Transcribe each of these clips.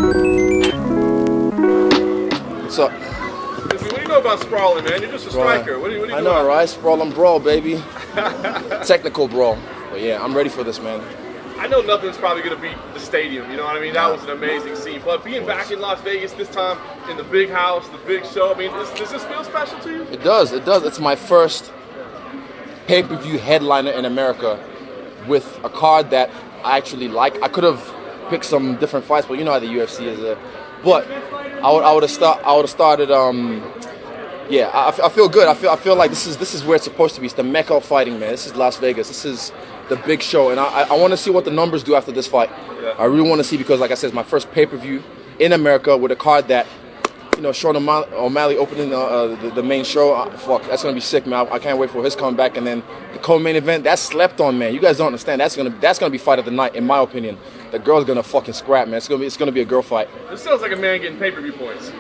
What's up? What do you know about sprawling, man? You're just a striker. What do you I know? know, right? Sprawl and brawl, baby. Technical brawl. But yeah, I'm ready for this, man. I know nothing's probably going to beat the stadium, you know what I mean? That was an amazing scene. But being back in Las Vegas this time, in the big house, the big show, I mean, does this feel special to you? It does. It's my first pay-per-view headliner in America with a card that I actually like. I could have picked some different fights, but you know how the UFC is. But I would have started. Yeah, I feel good. I feel like this is where it's supposed to be. It's the mecca of fighting, man. This is Las Vegas. This is the big show, and I want to see what the numbers do after this fight. Yeah. I really want to see because, like I said, it's my first pay-per-view in America with a card that, you know, Sean O'Malley opening the main show. Fuck, that's gonna be sick, man. I can't wait for his comeback, and then the co-main event. That's slept on, man. You guys don't understand. That's gonna be fight of the night, in my opinion. The girl's gonna fucking scrap, man. It's gonna be a girl fight. This sounds like a man getting pay-per-view points.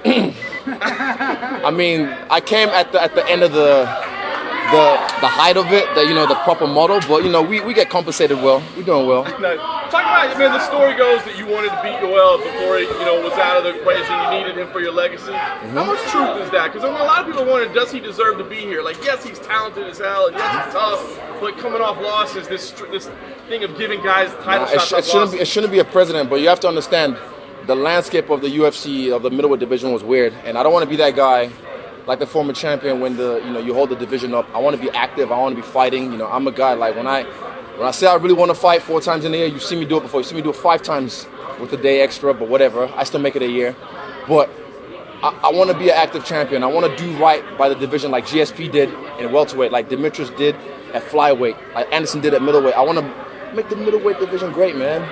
I mean, I came at the end of the height of it, the proper model, but you know, we get compensated well. We're doing well. Now, talk about, man, the story goes that you wanted to beat Yoel before he, was out of the equation. You needed him for your legacy. How much truth is that? Because I mean, a lot of people wonder, does he deserve to be here? Like, yes, he's talented as hell, and yes, he's tough, but coming off losses, this thing of giving guys title shots. It shouldn't be a precedent, but you have to understand the landscape of the UFC of the middleweight division was weird, and I don't want to be that guy. Like the former champion, when you hold the division up, I want to be active. I want to be fighting. I'm a guy like when I say I really want to fight 4 times in a year, you see me do it before. You see me do it 5 times with a day extra, but whatever. I still make it a year. But I want to be an active champion. I want to do right by the division, like GSP did in welterweight, like Demetrius did at flyweight, like Anderson did at middleweight. I want to make the middleweight division great, man.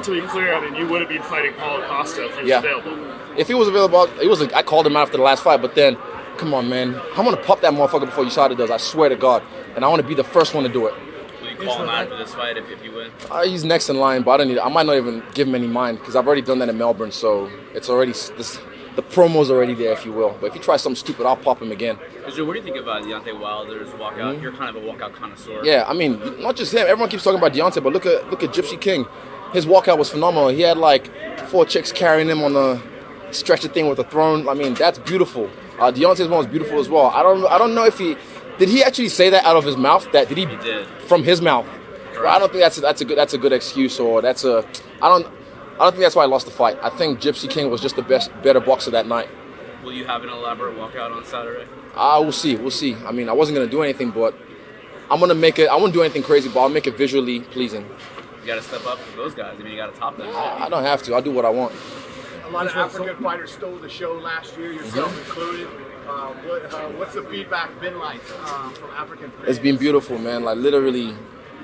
To be clear, I mean, you would have been fighting Paulo Costa if he was available. If he was available, I called him after the last fight, but then. Come on, man. I'm going to pop that motherfucker before USADA does. I swear to God. And I want to be the first one to do it. Will you call him after this fight if you win? He's next in line, but I might not even give him any mind because I've already done that in Melbourne. So it's already, the promo's already there, if you will. But if he tries something stupid, I'll pop him again. What do you think about Deontay Wilder's walkout? You're kind of a walkout connoisseur. Yeah, I mean, not just him. Everyone keeps talking about Deontay, but look at Gypsy King. His walkout was phenomenal. He had like 4 chicks carrying him on the stretcher thing with a throne. I mean, that's beautiful. Deontay's one was beautiful as well. I don't know if did he actually say that out of his mouth? He did. From his mouth. Well, I don't think that's a good excuse, or I don't think that's why I lost the fight. I think Gypsy King was just the better boxer that night. Will you have an elaborate walkout on Saturday? We'll see. I mean, I wasn't gonna do anything, but I'm gonna make it. I won't do anything crazy, but I'll make it visually pleasing. You gotta step up for those guys. I mean, you gotta top them. I don't have to. I'll do what I want. A lot of African fighters stole the show last year, yourself included. What's the feedback been like from African fans? It's been beautiful, man. Like literally,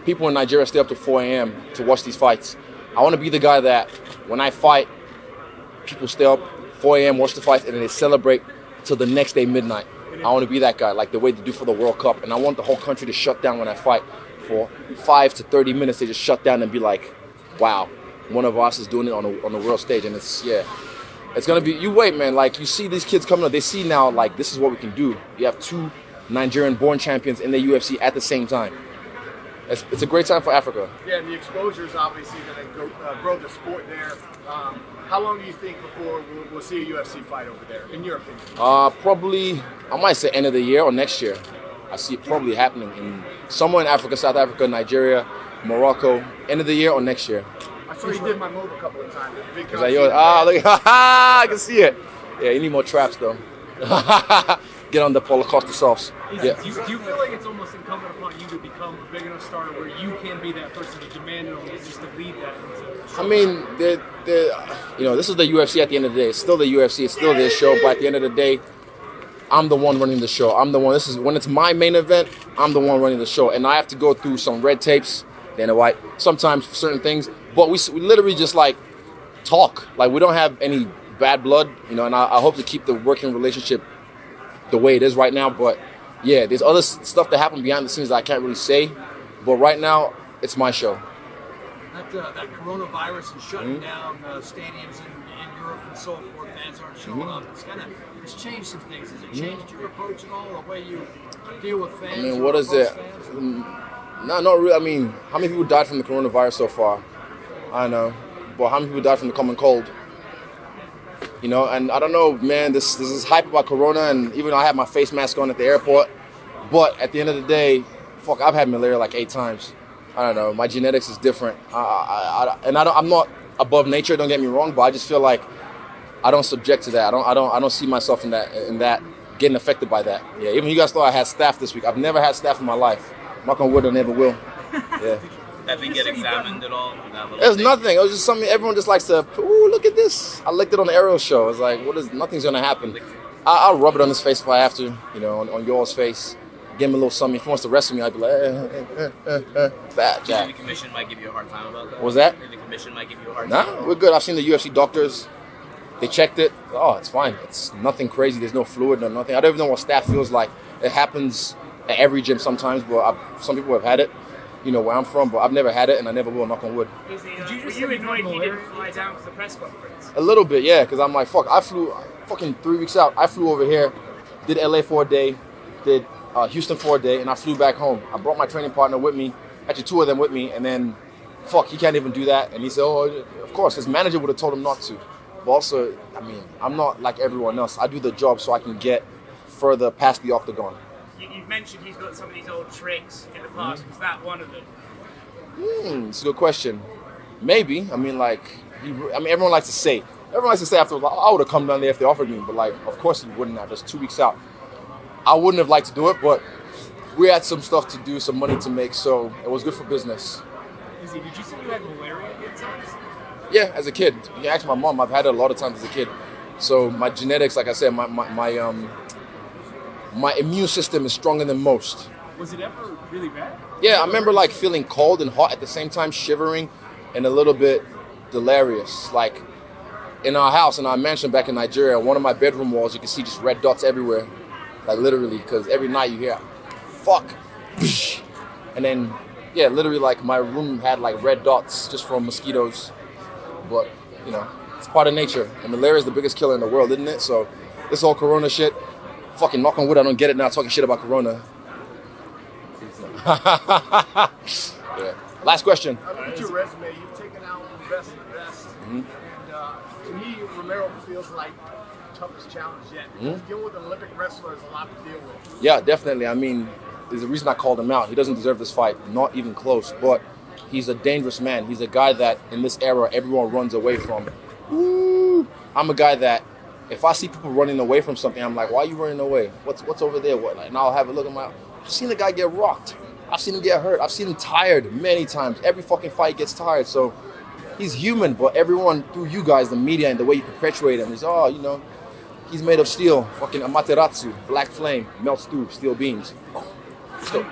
people in Nigeria stay up to 4 a.m. to watch these fights. I want to be the guy that when I fight, people stay up 4 a.m. watch the fights and then they celebrate till the next day midnight. I want to be that guy, like the way they do for the World Cup. And I want the whole country to shut down when I fight for 5 to 30 minutes. They just shut down and be like, wow. One of us is doing it on the world stage, and it's gonna be. You wait, man. Like you see these kids coming up, they see now like this is what we can do. You have 2 Nigerian-born champions in the UFC at the same time. It's a great time for Africa. Yeah, and the exposure is obviously going to grow the sport there. How long do you think before we'll see a UFC fight over there, in your opinion? Probably I might say end of the year or next year. I see it probably happening in somewhere in Africa, South Africa, Nigeria, Morocco. End of the year or next year. I saw you did my move a couple of times. Is that yours? Look, I can see it. Yeah, you need more traps though. Get on the Paulo Costa sauce. Yeah. Do you feel like it's almost incumbent upon you to become a big enough star where you can be that person to demand it, just to lead that? I mean, this is the UFC at the end of the day. It's still the UFC. It's still their show. But at the end of the day, I'm the one running the show. I'm the one. When it's my main event, I'm the one running the show, and I have to go through some red tapes. Dana White, sometimes for certain things, but we literally just like talk. Like we don't have any bad blood, and I hope to keep the working relationship the way it is right now. But yeah, there's other stuff that happen behind the scenes that I can't really say. But right now, it's my show. That coronavirus is shutting down stadiums in Europe and so forth. Fans aren't showing up. It's changed some things. Has it changed your approach at all? The way you deal with fans? I mean, what is it? No, not really. I mean, how many people died from the coronavirus so far? I don't know. But how many people died from the common cold? You know, and I don't know, man, this is hype about Corona, and even though I had my face mask on at the airport, but at the end of the day, fuck, I've had malaria like 8 times. I don't know, my genetics is different. I'm not above nature, don't get me wrong, but I just feel like I don't subject to that. I don't see myself in that getting affected by that. Yeah, even you guys thought I had staph this week. I've never had staph in my life. Knock on wood, I never will. Yeah. Have you get examined at all? There's nothing. It was just something everyone just likes to, ooh, look at this. I licked it on the Ariel show. It's like, nothing's gonna happen. I'll rub it on his face if I have to, you know, on yours face. Give him a little something. If he wants to wrestle me, I'd be like, bad, Jack. The commission might give you a hard time about that. What was that? The commission might give you a hard time. Nah, we're good. I've seen the UFC doctors. They checked it. Oh, it's fine. It's nothing crazy. There's no fluid, no nothing. I don't even know what staph feels like. It happens at every gym sometimes, but some people have had it, you know, where I'm from, but I've never had it, and I never will, knock on wood. Were you annoyed he didn't fly down for the press conference? A little bit, yeah, because I'm like, fuck, I flew fucking 3 weeks out. I flew over here, did LA for a day, did Houston for a day, and I flew back home. I brought my training partner with me, actually 2 of them with me, and then, fuck, he can't even do that. And he said, oh, of course, his manager would have told him not to. But also, I mean, I'm not like everyone else. I do the job so I can get further past the octagon. You've mentioned he's got some of these old tricks in the past. Was that one of them? It's a good question. Maybe. I mean, like, everyone likes to say. Everyone likes to say afterwards, like, I would have come down there if they offered me. But, like, of course he wouldn't have. Just 2 weeks out. I wouldn't have liked to do it, but we had some stuff to do, some money to make, so it was good for business. Did you say you had malaria at times? Yeah, as a kid. You can ask my mom. I've had it a lot of times as a kid. So my genetics, like I said, my immune system is stronger than most. Was it ever really bad? Yeah, I remember like feeling cold and hot at the same time, shivering, and a little bit delirious. Like in our house, in our mansion back in Nigeria, one of my bedroom walls, you can see just red dots everywhere. Like literally, because every night you hear, fuck. And then, yeah, literally like my room had like red dots just from mosquitoes. But, you know, it's part of nature. And malaria is the biggest killer in the world, isn't it? So this whole Corona shit, fucking knock on wood, I don't get it now talking shit about Corona. Yeah. Last question. I look at your resume. You've taken out the best of the best. And to me, Romero feels like the toughest challenge yet. Dealing with an Olympic wrestler is a lot to deal with. Yeah, definitely. I mean, there's a reason I called him out. He doesn't deserve this fight. Not even close. But he's a dangerous man. He's a guy that, in this era, everyone runs away from. Woo! I'm a guy that, if I see people running away from something, I'm like, why are you running away? What's over there? What? And I'll have a look at I've seen the guy get rocked. I've seen him get hurt. I've seen him tired many times. Every fucking fight gets tired. So he's human, but everyone, through you guys, the media, and the way you perpetuate him, is, oh, you know, he's made of steel. Fucking Amaterasu, black flame, melts through steel beams. Let's go.